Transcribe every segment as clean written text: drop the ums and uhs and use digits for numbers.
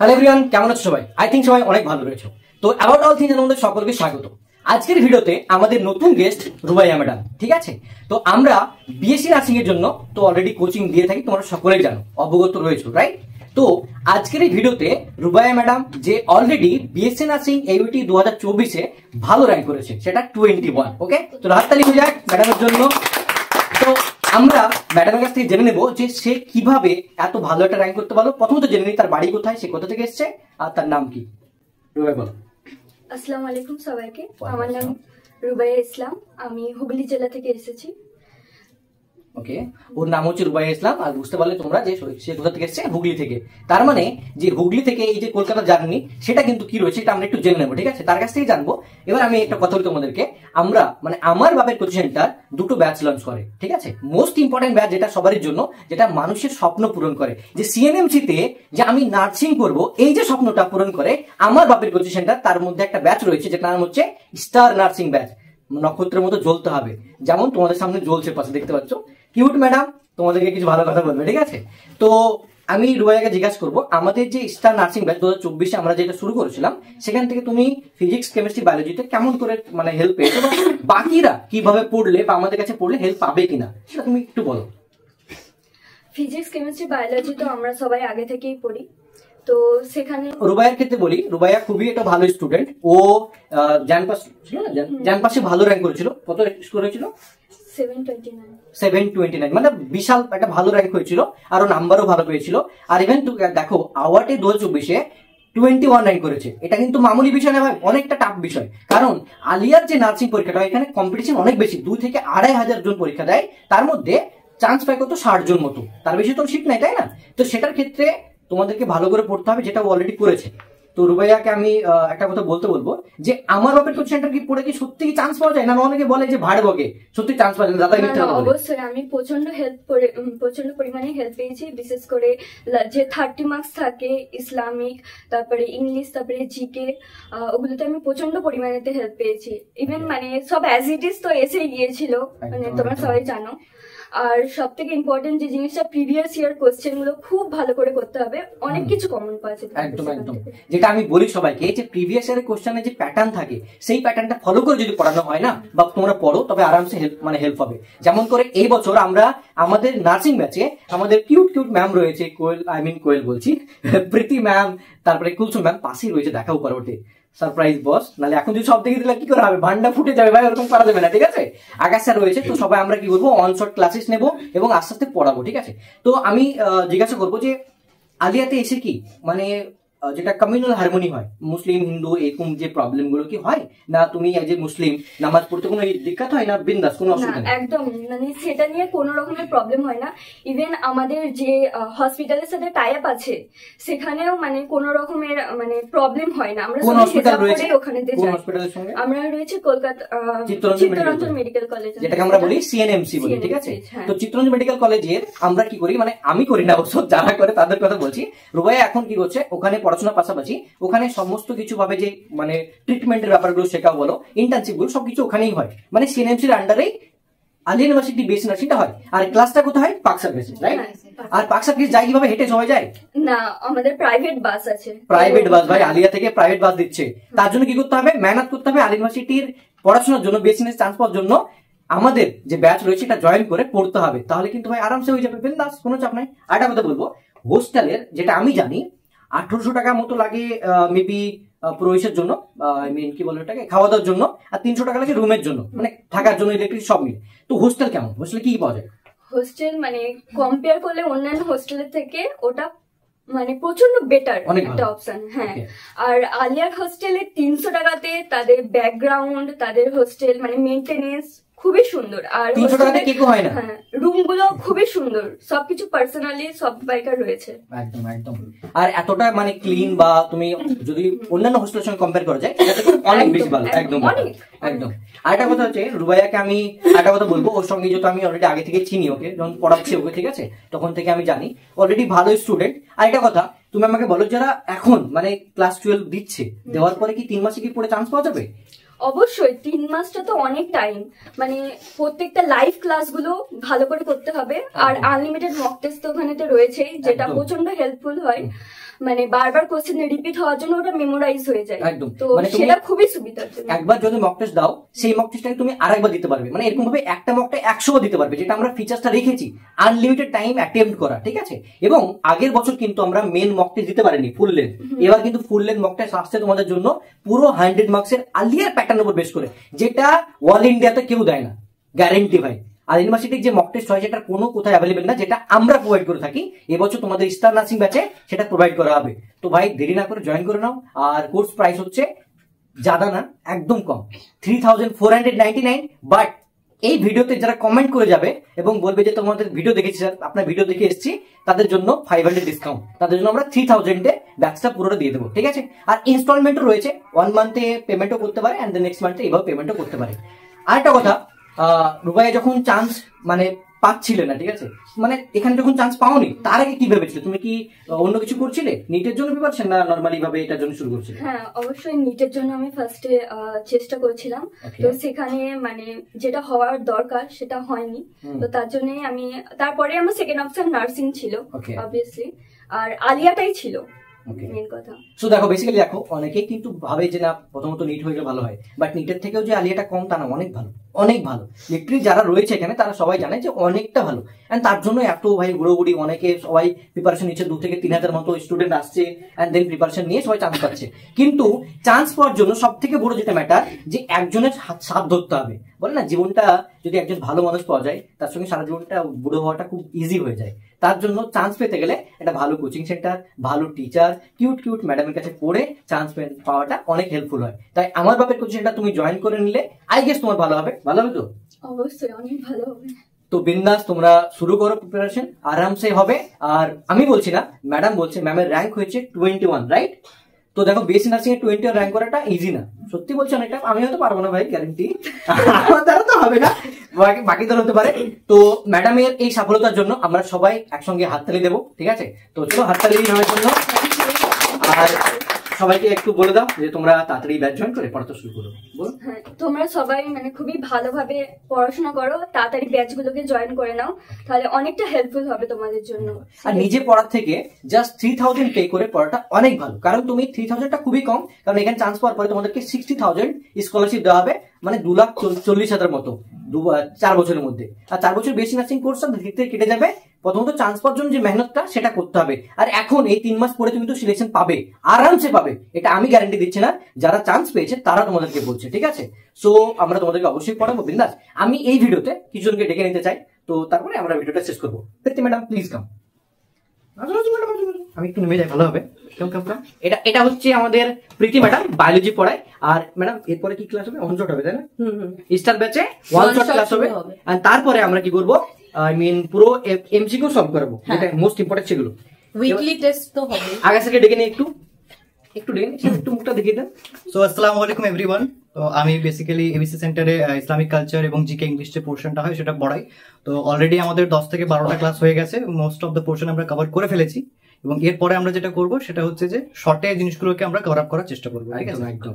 Hello everyone, কেমন আছো সবাই? আই থিঙ্ক সবাই অনেক ভালো রয়েছে। তো অ্যাবাউট অল থিংস আমাদের সকলকে স্বাগত। আজকের ভিডিওতে আমাদের নতুন গেস্ট রুবাইয়া ম্যাডাম, ঠিক আছে? তো আমরা বিএসসি নার্সিং এর জন্য তো অলরেডি কোচিং দিয়ে থাকি, তোমরা সকলেই জানো, অবগত রয়েছো, রাইট? তো আজকের এই ভিডিওতে রুবাইয়া ম্যাডাম যে অলরেডি বিএসসি নার্সিং এইউটি 2024-এ ভালো র্যাঙ্ক করেছে, সেটা 21। ওকে, তো হাততালি হয়ে যাক ম্যাডামের জন্য। তো আমরা ম্যাডামের কাছ থেকে জেনে নেবো যে সে কিভাবে এত ভালো একটা র্যাঙ্ক করতে পারলো। প্রথমত জেনে নিই তার বাড়ি কোথায়, সে কোথা থেকে এসেছে আর তার নাম কি। রুবাইয়া বলো। আসসালামু আলাইকুম সবাইকে, আমার নাম রুবাইয়া ইসলাম, আমি হুগলি জেলা থেকে এসেছি। ওকে, ওর নাম হচ্ছে রুবাইয়া ইসলাম। আর বুঝতে পারলে তোমরা যে সে কোথা থেকে এসেছে, হুগলি থেকে। তার মানে যে হুগলি থেকে এই যে কলকাতা জার্নি, সেটা কিন্তু কি রয়েছে এটা আমরা একটু জেনে নেবো, ঠিক আছে? তার কাছ থেকে জানবো। এবার আমি একটা কথা বলি তোমাদেরকে, আমরা মানে আমার বাপের কোচিং সেন্টার দুটো ব্যাচ লঞ্চ করে, ঠিক আছে? মোস্ট ইম্পর্টেন্ট ব্যাচ যেটা সবার জন্য, যেটা মানুষের স্বপ্ন পূরণ করে, যে সিএনএমসি তে যে আমি নার্সিং করব, এই যে স্বপ্নটা পূরণ করে আমার বাপের কোচিং সেন্টার, তার মধ্যে একটা ব্যাচ রয়েছে যেটা নাম হচ্ছে স্টার নার্সিং ব্যাচ। নক্ষত্রের মতো জ্বলতে হবে, যেমন তোমাদের সামনে জ্বলছে, পাশে দেখতে পাচ্ছ কিউট ম্যাডাম তোমাদেরকে কিছু ভালো কথা বলবে, ঠিক আছে? তো আমি রুবাইয়াকে জিজ্ঞাসা করবো, আমাদের যে স্টার নার্সিং ব্যাচ 2024-এ আমরা যেটা শুরু করেছিলাম, সেখান থেকে তুমি ফিজিক্স, কেমিস্ট্রি, বায়োলজিতে কেমন করে মানে হেল্প পেয়েছো, বা বাকিরা কিভাবে পড়লে বা আমাদের কাছে পড়লে হেল্প পাবে কিনা, সেটা তুমি একটু বলো। ফিজিক্স, কেমিস্ট্রি, বায়োলজি তো আমরা সবাই আগে থেকেই পড়ি, তো সেখানে রুবাইয়ার ক্ষেত্রে বলি, রুবাইয়া খুবই একটা ভালো স্টুডেন্ট। ও জানপাস ছিল না, জানপাসে ভালো র্যাঙ্ক করেছিল। কত স্কোর হয়েছিল? 729, মানে বিশাল একটা ভালো র্যাঙ্ক হয়েছিল, আর নাম্বারও ভালো পেয়েছিল। আর ইভেন দেখো আওয়ার্ডে 2024-এ 21 র্যাঙ্ক করেছে। এটা কিন্তু মামুলি বিষয় না ভাই, অনেকটা টাফ বিষয়। কারণ আলিয়ার যে নার্সিং পরীক্ষাটা, এখানে কম্পিটিশন অনেক বেশি, 2 থেকে 2,500 জন পরীক্ষা দেয়, তার মধ্যে চান্স পায় কত 60 জন মতো, তার বেশি তো সিট নাই, তাই না? তো সেটার ক্ষেত্রে তোমাদেরকে ভালো করে পড়তে হবে, যেটা অলরেডি করেছে। তো রুবাইয়াকে আমি একটা কথা বলবো যে আমার বাপের কোচিং সেন্টার কি পড়ে কি সত্যি কি চান্স পাওয়া যায় না? অনেকে বলে যে ভাড়ে বকে, সত্যি চান্স পাওয়া যায় না? দাদা অবশ্যই আমি প্রচন্ড পরিমাণে হেল্প পেয়েছি, বিশেষ করে যে 30 মার্কস থাকে ইসলামিক, তারপরে ইংলিশ, তারপরে জিকে, ওগুলোতে আমি প্রচন্ড পরিমাণে হেল্প পেয়েছি। ইভেন মানে সব অ্যাজ ইট ইজ তো এসে গিয়েছিল, মানে তোমরা সবাই জানো। আর সব থেকে ইম্পর্টেন্ট যে জিনিসটা, প্রিভিয়াস ইয়ার কোশ্চেন গুলো খুব ভালো করে করতে হবে, অনেক কিছু কমন পাওয়া যায়। একদম একদম, যেটা আমি বলি সবাইকে, যে প্রিভিয়াস ইয়ারের কোশ্চেনের যে প্যাটার্ন থাকে, সেই প্যাটার্নটা ফলো করে যদি পড়ানো হয় না, বা তোমরা পড়ো, তবে আরামসে হেল্প হবে। যেমন করে এই বছর আমরা আমাদের নার্সিং ব্যাচে আমাদের কিউট ম্যাম রয়েছে, কোয়েল বলছি, প্রীতি ম্যাম, তারপরে কুলসুম ম্যাম পাশেই রয়েছে, দেখাও পরবর্তী সারপ্রাইজ বস। নাহলে এখন যদি সব দেখে দিলে কি করে হবে, ভান্ডা ফুটে যাবে ভাই, ওরকম করা যাবে না, ঠিক আছে? আকাশ স্যার রয়েছে, তো সবাই আমরা কি করবো, অন শর্ট ক্লাসেস নেবো এবং আস্তে আস্তে পড়াবো, ঠিক আছে? তো আমি জিজ্ঞাসা করবো যে আলিয়াতে এসে কি মানে যেটা কমিউনাল হারমোনি হয়, মুসলিম হিন্দু এরকম যে প্রবলেম গুলো কি হয় না, তুমি এজ এ মুসলিম নামাজ পড়তে কোনো দিক্কত হয় না? বিন্দাস, কোনো অসুবিধা নেই একদম, মানে সেটা নিয়ে কোনো রকমের প্রবলেম হয় না। ইভেন আমাদের যে হসপিটালের সাথে টাই আপ আছে, সেখানেও মানে কোনো রকমের মানে প্রবলেম হয় না। আমরা কোন হসপিটাল রয়েছে ওখানে? কোন হসপিটালের সঙ্গে আমরা রয়েছে কলকাতা চিত্তরঞ্জন মেডিকেল কলেজ, যেটাকে আমরা বলি সিএনএমসি বলি, ঠিক আছে? তো চিত্তরঞ্জন মেডিকেল কলেজের আমরা কি করি, মানে আমি করি না অবশ্য, যারা করে তাদের কথা বলছি। রুবাইয়া এখন কি করছে, ওখানে পড়াশোনার পাশাপাশি ওখানে সমস্ত কিছু ভাবে যে মানে ট্রিটমেন্টের ব্যাপারগুলো শেখা বলো, ইন্টার্নশিপ গুলো সবকিছু ওখানেই হয়, মানে সিএনএমসির আন্ডারেই আলিয়া ইউনিভার্সিটি বিএসসি নার্সিংটা হয়। আর ক্লাসটা কোথায় হয়? পাকসার বেসে, রাইট? আর পাকসার বেসে যাই কিভাবে, হেঁটে সবাই যায় না? আমাদের প্রাইভেট বাস আছে। প্রাইভেট বাস ভাই, আলিয়া থেকে প্রাইভেট বাস দিচ্ছে। তার জন্য কি করতে হবে, মেহনত করতে হবে। আলিয়া ইউনিভার্সিটির পড়াশোনার জন্য, বিএসসি চান্স পাওয়ার জন্য আমাদের যে ব্যাচ রয়েছে এটা জয়েন করে পড়তে হবে, তাহলে কিন্তু ভাই আরামসে হয়ে যাবে, বিন্দাস, কোনো চাপ নাই। আরেকটা কথা বলবো, হোস্টেলের যেটা আমি জানি 1800 টাকা মতো লাগে মেবি প্রবেশের জন্য, আই মিন কি বলে ওটাকে, খাওয়া দাওয়ার জন্য, আর 300 টাকা লাগে রুমের জন্য, মানে থাকার জন্য, ইলেকট্রিক সব মিলে। তো হোস্টেল কেমন, হোস্টেলে কি পাওয়া যায়? হোস্টেল মানে কম্পেয়ার করলে অন্যান্য হোস্টেলের থেকে ওটা মানে প্রচন্ড বেটার একটা অপশন। হ্যাঁ, আর আলিয়ার হোস্টেলে 300 টাকাতে তাদের ব্যাকগ্রাউন্ড, তাদের হোস্টেল মানে মেইনটেনেন্স খুবই সুন্দর। আর 300 টাকাতে কেক হয় না? হ্যাঁ, রুম গুলো খুবই সুন্দর, সবকিছু পার্সোনালি সব বাইকার রয়েছে। একদম একদম। আর এতটা মানে ক্লিন, বা তুমি যদি অন্যান্য হোস্টেলের সঙ্গে কম্পেয়ার করা যায়, এটা অনেক বেশি ভালো। একদম একদম। আরেকটা কথা হচ্ছে, রুবাইয়াকে আমি একটা কথা বলবো, ওর সঙ্গে যেহেতু আমি অলরেডি আগে থেকে চিনি, ওকে যখন পড়াচ্ছি ওকে, ঠিক আছে, তখন থেকে আমি জানি অলরেডি ভালো স্টুডেন্ট। আরেকটা কথা, তুমি আমাকে বলো, যারা এখন মানে ক্লাস 12 দিচ্ছে, দেওয়ার পরে কি 3 মাসে কি পড়ে চান্স পাওয়া যাবে? অবশ্যই 3 মাসটা তো অনেক টাইম, মানে প্রত্যেকটা লাইভ ক্লাসগুলো ভালো করে করতে হবে। আর আনলিমিটেড মক টেস্ট তো ওখানে তো রয়েছেই, যেটা প্রচন্ড হেল্পফুল হয়। মানে বারবার কোশ্চেন রিপিট হওয়ার জন্য ওটা মেমোরাইজ হয়ে যায়। একদম, তো মানে সেটা খুবই সুবিধার জন্য। একবার যদি মক টেস্ট দাও, সেই মক টেস্টটাকে তুমি আরেকবার দিতে পারবে, মানে এরকম ভাবে একটা মক টেস্ট 100 বার দিতে পারবে, যেটা আমরা ফিচারসটা রেখেছি আনলিমিটেড টাইম অ্যাটেম্প্ট করা, ঠিক আছে। এবং আগের বছর কিন্তু আমরা মেন মক টেস্ট দিতে পারিনি ফুল লেন্থ, এবার কিন্তু ফুল লেন্থ মক টেস্ট আসছে তোমাদের জন্য পুরো 100 মার্কসের আলিয়ার প্যাটার্নের উপর বেস করে, যেটা অল ইন্ডিয়াতে কেউ দেয় না, গ্যারেন্টি ভাই। আর ইউনিভার্সিটির যে মক টেস্ট হয় সেটা কোনো কোথায় অ্যাভেলেবেল না, যেটা আমরা প্রোভাইড করে থাকি। এবছর তোমাদের স্টার নার্সিং ব্যাচে সেটা প্রোভাইড করা হবে। তো ভাই দেরি না করে জয়েন করে নাও। আর কোর্স প্রাইস হচ্ছে জাদা না, একদম কম, 3499। বাট এই ভিডিওতে যারা কমেন্ট করে যাবে এবং বলবে যে তোমাদের ভিডিও দেখেছি স্যার, আপনার ভিডিও দেখে এসেছি, তাদের জন্য 500 ডিসকাউন্ট, তাদের জন্য আমরা 3000 ব্যাচটা পুরোটা দিয়ে দেবো, ঠিক আছে। আর ইনস্টলমেন্টও রয়েছে, 1 মান্থে পেমেন্টও করতে পারে এন্ড নেক্সট মান্থে এইভাবে পেমেন্টও করতে পারে। আরেকটা কথা, রুবাইয়া যখন চান্স মানে পাচ্ছিলে না, ঠিক আছে, মানে এখানে যখন চান্স পাওনি, তার আগে কি ভেবেছিলে? তুমি কি অন্য কিছু করছিলে, নিটের জন্য প্রিপারেশন, না নরমালি ভাবে এটার জন্য শুরু করছিলে? হ্যাঁ, অবশ্যই নিটের জন্য আমি ফার্স্টে চেষ্টা করেছিলাম। তো সেখানে মানে যেটা হওয়ার দরকার সেটা হয়নি, তো তার জন্য আমি তারপরে আমার সেকেন্ড অপশন নার্সিং ছিল অবভিয়াসলি, আর আলিয়াটাই ছিল মেন কথা। সো দেখো বেসিক্যালি দেখো অনেকেই কিন্তু ভাবে যে না প্রথমত নিট হয়ে গেলে ভালো হয়, বাট নিটের থেকেও যে আলিয়াটা কম তা না, অনেক ভালো, অনেক ভালো। লিটারালি যারা রয়েছে এখানে তারা সবাই জানে যে অনেকটা ভালো, এন্ড তার জন্য এত ভাই ঘুরোঘুরি, অনেকে সবাই প্রিপারেশন নিচ্ছে, 2 থেকে 3000 মতো স্টুডেন্ট আসছে এন্ড দেন প্রিপারেশন নিয়ে সবাই চান্স পাচ্ছে। কিন্তু চান্স পাওয়ার জন্য সব থেকে বড় যেটা ম্যাটার, যে একজনের সাথ ধরতে হবে। বলে না জীবনটা যদি একজন ভালো মানুষ পাওয়া যায়, তার সঙ্গে সারা জীবনটা বুড়ো হওয়াটা খুব ইজি হয়ে যায়। তার জন্য চান্স পেতে গেলে একটা ভালো কোচিং সেন্টার, ভালো টিচার, কিউট কিউট ম্যাডামের কাছে পড়ে চান্স পাওয়াটা অনেক হেল্পফুল হয়। তাই আমার বাপের কোচিং সেন্টার তুমি জয়েন করে নিলে আই গেস তোমার ভালো হবে। ভালো হবে তো? অবশ্যই অনেক ভালো হবে। তো বিন্দাস তোমরা শুরু করো, প্রিপারেশন আরামসে হবে। আর আমি বলছি না, ম্যাডাম বলছে, ম্যামের র্যাঙ্ক হয়েছে 21, রাইট? তো দেখো বিএসসি নার্সিং এর 21 র্যাঙ্ক করাটা ইজি না, সত্যি বলছি অনেকটা। আমি হয়তো পারবো না ভাই, গ্যারেন্টি আমার দ্বারা তো হবে না, বাকিদের হতে পারে। তো ম্যাডামের এই সফলতার জন্য আমরা সবাই একসঙ্গে হাততালি দেবো, ঠিক আছে? তো চলো হাততালি নেওয়ার জন্য। আর সবাইকে একটু বলে দাও যে তোমরা তাড়াতাড়ি ব্যাচ জয়েন করে পড়াতে শুরু করো। বলো। হ্যাঁ, তোমরা সবাই মানে খুবই ভালোভাবে পড়াশোনা করো, তাড়াতাড়ি ব্যাচগুলোকে জয়েন করে নাও, তাহলে অনেকটা হেল্পফুল হবে তোমাদের জন্য। আর নিজে পড়ার থেকে জাস্ট 3000 পে করে পড়াটা অনেক ভালো, কারণ তুমি 3000টা খুবই কম, কারণ এখানে চান্স পাওয়ার পরে তোমাদেরকে 60,000 স্কলারশিপ দেওয়া হবে, মানে 2,40,000 মতো 4 বছরের মধ্যে। আর 4 বছর বেশি নার্সিং কোর্স ধীরে কেটে যাবে। প্রথমত চান্স পাওয়ার জন্য যে মেহনতটা সেটা করতে হবে, আর এখন এই 3 মাস পরে তুমি তো সিলেকশন পাবে, আরামসে পাবে, এটা আমি গ্যারান্টি দিচ্ছি না, যারা চান্স পেয়েছে তারা তোমাদেরকে বলছে, ঠিক আছে? সো আমরা তোমাদেরকে অবশ্যই পড়াবো বিন্দাস। আমি এই ভিডিওতে কিছুজনকে ডেকে নিতে চাই, তো তারপরে আমরা ভিডিওটা শেষ করবো। প্রীতি ম্যাডাম প্লিজ কাম। আমি একটু নেমে যাই, ভালো হবে। এটা হচ্ছে আমাদের প্রীতি ম্যাডাম, বায়োলজি পড়ায়। আর ম্যাডাম এরপরে কি ক্লাস হবে? অনশট হবে, তাই না? স্টার ব্যাচে 1 শট ক্লাস হবে। আর তারপরে আমরা কি করবো, আই মিন পুরো এমসিকিউ সলভ করবো, যেটা মোস্ট ইম্পর্টেন্ট সেগুলো। উইকলি টেস্ট তো হবে। আগে থেকে ডেকে নিয়ে একটু ডেকে নিয়ে একটু মুখটা দেখিয়ে দেন। সো আসসালামু আলাইকুম এভরিওয়ান। তো আমি বেসিক্যালি এবিসি সেন্টারে ইসলামিক কালচার এবং জিকে ইংলিশ যে পোর্শনটা হয় সেটা পড়াই। তো অলরেডি আমাদের 10 থেকে 12টা ক্লাস হয়ে গেছে, মোস্ট অফ দ্য পোর্শন আমরা কভার করে ফেলেছি, এবং এরপরে আমরা যেটা করব সেটা হচ্ছে যে শর্টে জিনিসগুলোকে আমরা কভার আপ করার চেষ্টা করবো। ঠিক আছে, একদম।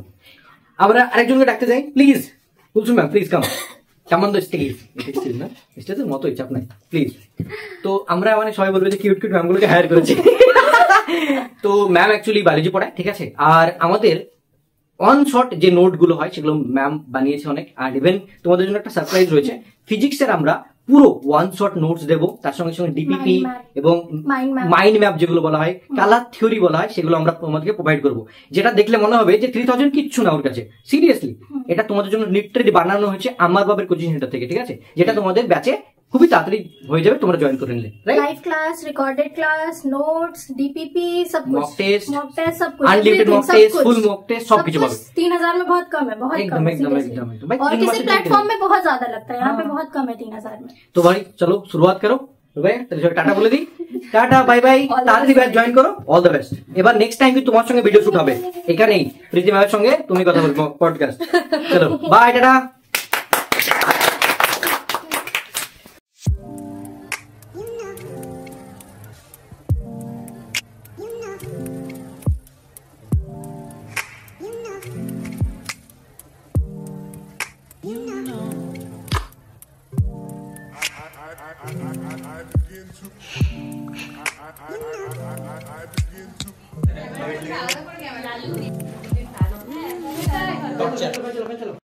আমরা আরেকজনকে ডাকতে চাই, please Kulsum ma'am, please come. কেমন তো স্টেজ না, স্টেজের মতো চাপ নাই, প্লিজ। তো আমরা মানে সবাই বলবে যে কিউট কিউট ম্যামগুলোকে হায়ার করেছি। তো ম্যাম অ্যাকচুয়ালি বায়োলজি পড়ায়, ঠিক আছে? আর আমাদের অন শট যে নোট গুলো হয় সেগুলো ম্যাম বানিয়েছে অনেক। আর ইভেন তোমাদের জন্য একটা সারপ্রাইজ রয়েছে, ফিজিক্সের আমরা পুরো 1 শট নোটস দেবো, তার সঙ্গে সঙ্গে ডিপিপি এবং মাইন্ড ম্যাপ যেগুলো বলা হয়, কালার থিওরি বলা হয়, সেগুলো আমরা তোমাদেরকে প্রোভাইড করবো। যেটা দেখলে মনে হবে যে 3000 কিচ্ছু না ওর কাছে, সিরিয়াসলি এটা তোমাদের জন্য লিটারেলি বানানো হয়েছে আমার বাবার কোচিং সেন্টার থেকে, ঠিক আছে? যেটা তোমাদের ব্যাচে খুবই তাড়াতাড়ি হয়ে যাবে তোমরা জয়েন করে নিলে। Live class, recorded class, notes, DPP, सब कुछ, मॉक टेस्ट सब कुछ, unlimited mock test, full mock test, सब कुछ पाओगे। 3000 में बहुत कम है, बहुत कम है, एकदम। और किसी प्लेटफॉर्म में बहुत ज्यादा लगता है, यहाँ पे बहुत कम है 3000 में। तो भाई चलो शुरुआत करो ভাই, তাহলে টাটা বলে দিই, টাটা বাই বাই, তাড়াতাড়ি ব্যাচ জয়েন করো, অল দ্য বেস্ট। এবার নেক্সট টাইম কি তোমার সঙ্গে ভিডিও শুট হবে এখানেই, প্রীতি ম্যামের সঙ্গে তুমি কথা বলবো পডকাস্ট। চলো bye, tata. I begin to चलो चलो चलो